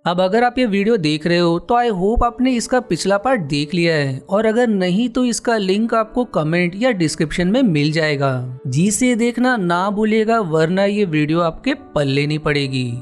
अब अगर आप ये वीडियो देख रहे हो तो आई होप आपने इसका पिछला पार्ट देख लिया है, और अगर नहीं तो इसका लिंक आपको कमेंट या डिस्क्रिप्शन में मिल जाएगा, जिसे देखना ना भूलिएगा, वरना ये वीडियो आपके पल्ले नहीं पड़ेगी।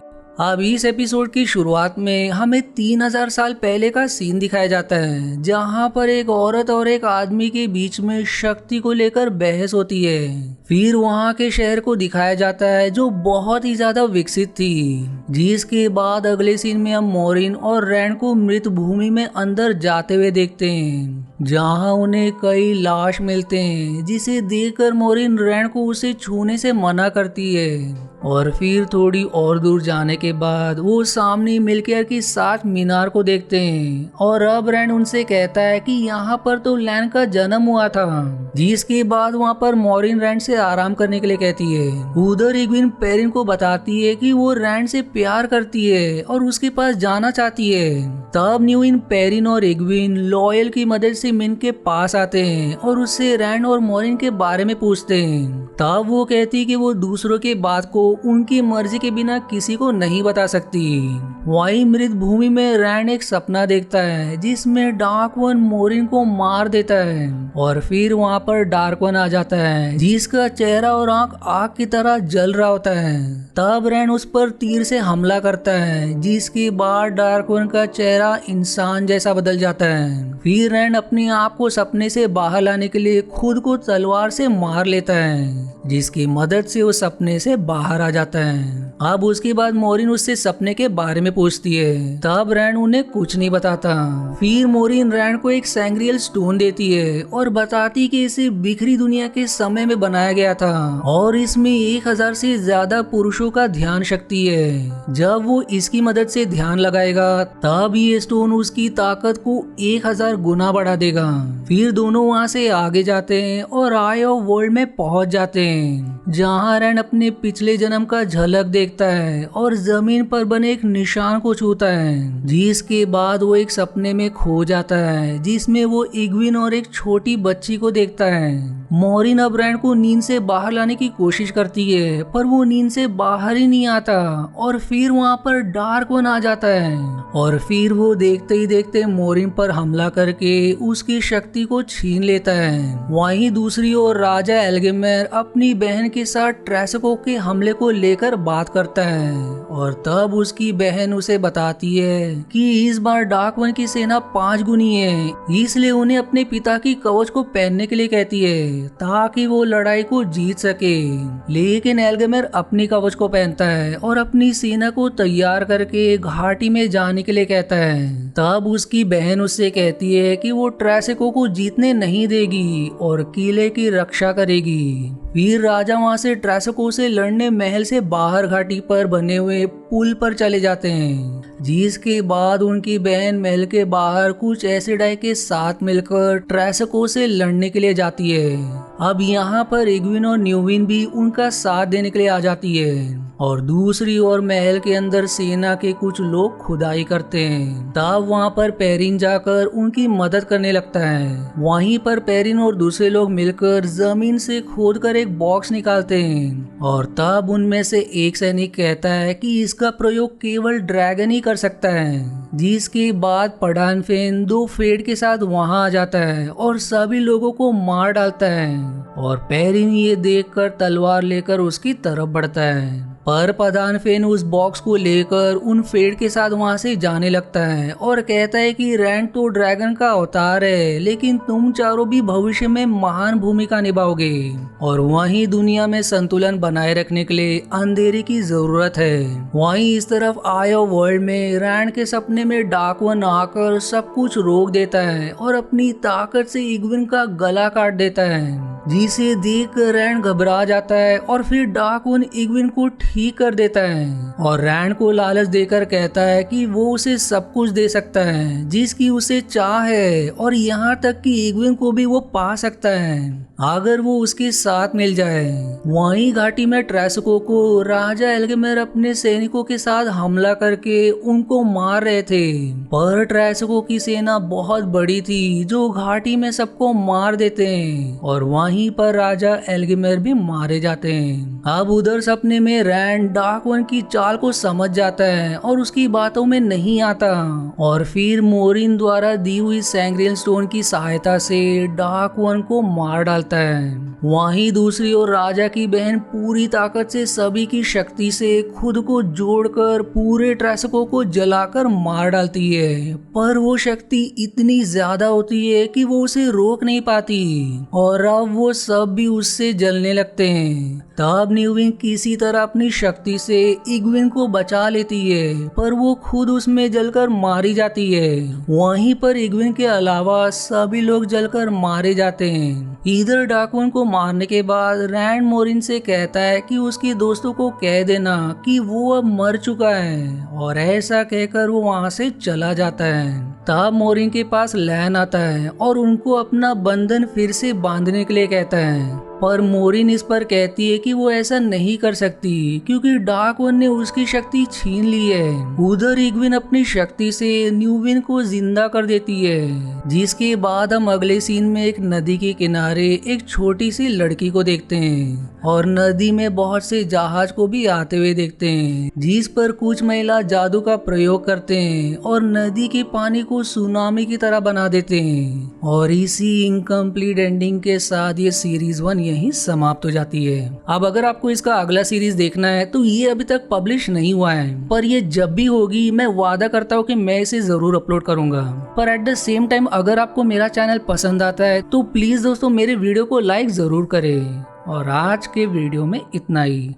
अब इस एपिसोड की शुरुआत में हमें 3000 साल पहले का सीन दिखाया जाता है, जहां पर एक औरत और एक आदमी के बीच में शक्ति को लेकर बहस होती है। फिर वहां के शहर को दिखाया जाता है जो बहुत ही ज्यादा विकसित थी, जिसके बाद अगले सीन में हम मोरिन और रैंड को मृत भूमि में अंदर जाते हुए देखते हैं, जहां उन्हें कई लाश मिलते हैं, जिसे देखकर मोरिन रैंड को उसे छूने से मना करती है। और फिर थोड़ी और दूर जाने के बाद वो सामने मिलकेयर की 7 मीनार को देखते हैं, और अब रैंड उनसे कहता है कि यहाँ पर तो लैन का जन्म हुआ था। जिसके बाद वहाँ पर मोरिन रैंड से आराम करने के लिए कहती है। उधर इग्विन पेरिन को बताती है कि वो रैंड से प्यार करती है और उसके पास जाना चाहती है। तब न्यूइन, पेरिन और इग्विन लॉयल की मदद से मिन के पास आते हैं और उससे रैंड और मोरिन के बारे में पूछते हैं। तब वो कहती कि वो दूसरों के बात को उनकी मर्जी के बिना किसी को नहीं बता सकती। वहीं मृत भूमि में रैंड एक सपना देखता है जिसमें डार्क वन मोरिन को मार देता है, और फिर वहाँ पर डार्क वन आ जाता है जिसका चेहरा और आंख आग की तरह जल रहा होता है। तब रैंड उस पर तीर से हमला करता है, जिसके बाद डार्क वन का चेहरा इंसान जैसा बदल जाता है। फिर रैंड अपने आप को सपने से बाहर लाने के लिए खुद को तलवार से मार लेता है, जिसकी मदद से वो सपने से बाहर आ जाता है। अब उसके बाद मोरिन उससे सपने के बारे में पूछती है। तब रैंड उन्हें कुछ नहीं बताता। फिर मोरिन रैंड को एक सैंग्रियल स्टोन देती है और बताती कि इसे बिखरी दुनिया के समय में बनाया गया था, और इसमें 1000 से ज्यादा पुरुषों का ध्यान शक्ति है। जब वो इसकी मदद से ध्यान लगाएगा तब ये स्टोन उसकी ताकत को 1000 गुना बढ़ा देगा। फिर दोनों वहाँ से आगे जाते हैं और आई ऑफ वर्ल्ड में पहुंच जाते हैं, जहाँ रैंड अपने पिछले जन्म का झलक देखता है और जमीन पर बने एक निशान को छूता है। जिसके बाद वो एक सपने में खो जाता है, जिसमें वो इग्विन और एक छोटी बच्ची को देखता है। मोरिन अब रैंड को नींद से बाहर लाने की कोशिश करती है, पर वो नींद से बाहर ही नहीं आता, और फिर वहाँ पर डार्क वन आ जाता है, और फिर वो देखते ही देखते मोरिन पर हमला करके उसकी शक्ति को छीन लेता है। वहीं दूसरी ओर राजा एल्गेमेर अपनी बहन के साथ ट्रेसको के हमले को लेकर बात करता है, और तब उसकी बहन उसे बताती है कि इस बार डार्क वन की सेना 5 गुनी है, इसलिए उन्हें अपने पिता की कवच को पहनने के लिए कहती है ताकि वो लड़ाई को जीत सके। लेकिन एल्गेमेर अपनी कवच को पहनता है और अपनी सेना को तैयार करके घाटी में जाने के लिए कहता है। तब उसकी बहन उससे कहती है कि वो ट्रेसको को जीतने नहीं देगी और किले की रक्षा करेगी। फिर राजा वहाँ से ट्रेसको से लड़ने महल से बाहर घाटी पर बने हुए पुल पर चले जाते हैं, जिसके बाद उनकी बहन महल के बाहर कुछ एसिडाई के साथ मिलकर ट्रेसको से लड़ने के लिए जाती है। अब यहाँ पर इग्विन और न्यूविन भी उनका साथ देने के लिए आ जाती है, और दूसरी ओर महल के अंदर सेना के कुछ लोग खुदाई करते हैं। तब वहाँ पर पेरिन जाकर उनकी मदद करने लगता है। वहीं पर पेरिन और दूसरे लोग मिलकर जमीन से खोदकर एक बॉक्स निकालते हैं, और तब उनमें से एक सैनिक कहता है कि इसका प्रयोग केवल ड्रैगन ही कर सकता है। जिसके बाद पठान फेन 2 फेड के साथ वहां आ जाता है और सभी लोगों को मार डालता है, और पेरिन ये देखकर तलवार लेकर उसकी तरफ बढ़ता है। पर पठान फेन उस बॉक्स को लेकर उन फेड के साथ वहां से जाने लगता है और कहता है कि रैंड तो ड्रैगन का अवतार है, लेकिन तुम चारों भी भविष्य में महान भूमिका निभाओगे, और वहीं दुनिया में संतुलन बनाए रखने के लिए अंधेरे की जरूरत है। वहीं इस तरफ आई ऑफ वर्ल्ड में रैंड के सपने में डार्क वन आकर सब कुछ रोक देता है और अपनी ताकत से इग्विन का गला काट देता है, जिसे देख कर रैंड घबरा जाता है, और फिर डार्क वन इग्विन को ठीक कर देता है और रैंड को लालच देकर कहता है कि वो उसे सब कुछ दे सकता है जिसकी उसे चाह है, और यहाँ तक कि इग्विन को भी वो पा सकता है। अगर वो उसके साथ मिल जाए। वहीं घाटी में ट्रेस्को को राजा एल्गेमेर अपने सैनिकों के साथ हमला करके उनको मार रहे थे, पर ट्रेस्को की सेना बहुत बड़ी थी जो घाटी में सबको मार देते हैं और वहीं पर राजा एल्गेमेर भी मारे जाते हैं। अब उधर सपने में रैंड डार्क वन की चाल को समझ जाता है और उसकी बातों में नहीं आता और फिर मोरिन द्वारा दी हुई सैंग्रियल स्टोन की सहायता से डार्क वन को मार डालता है। वहीं दूसरी ओर राजा की बहन पूरी ताकत से सभी की शक्ति से खुद को जोड़कर पूरे ट्रेस्को को जलाकर मार डालती है, पर वो शक्ति इतनी ज्यादा होती है कि वो उसे रोक नहीं पाती और अब वो सब भी उससे जलने लगते हैं। तब न्यूविन किसी तरह अपनी शक्ति से इग्विन को बचा लेती है, पर वो खुद उसमें जलकर मारी जाती है। वहीं पर इग्विन के अलावा सभी लोग जलकर मारे जाते हैं। इधर डार्क वन को मारने के बाद रैंड मोरिन से कहता है कि उसके दोस्तों को कह देना कि वो अब मर चुका है और ऐसा कहकर वो वहां से चला जाता है। तब मोरिन के पास लैन आता है और उनको अपना बंधन फिर से बांधने के लिए कहता है, पर मोरिन इस पर कहती है कि वो ऐसा नहीं कर सकती क्योंकि डार्क वन ने उसकी शक्ति छीन ली है। उधर इग्विन अपनी शक्ति से न्यूविन को जिंदा कर देती है, जिसके बाद हम अगले सीन में एक नदी के किनारे एक छोटी सी लड़की को देखते हैं और नदी में बहुत से जहाज को भी आते हुए देखते हैं, जिस पर कुछ महिला जादू का प्रयोग करते हैं और नदी के पानी को सुनामी की तरह बना देते हैं। और इसी इनकम्प्लीट एंडिंग के साथ ये सीरीज 1 यहीं समाप्त हो जाती है। अब अगर आपको इसका अगला सीरीज देखना है तो ये अभी तक पब्लिश नहीं हुआ है, पर ये जब भी होगी मैं वादा करता हूँ कि मैं इसे जरूर अपलोड करूंगा। पर एट द सेम टाइम अगर आपको मेरा चैनल पसंद आता है तो प्लीज दोस्तों मेरे वीडियो को लाइक जरूर करें। और आज के वीडियो में इतना ही।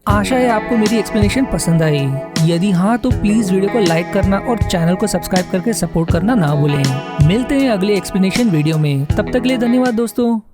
आशा है आपको मेरी एक्सप्लेनेशन पसंद आई। यदि हाँ तो प्लीज वीडियो को लाइक करना और चैनल को सब्सक्राइब करके सपोर्ट करना ना भूलें। मिलते हैं अगले एक्सप्लेनेशन वीडियो में, तब तक के लिए धन्यवाद दोस्तों।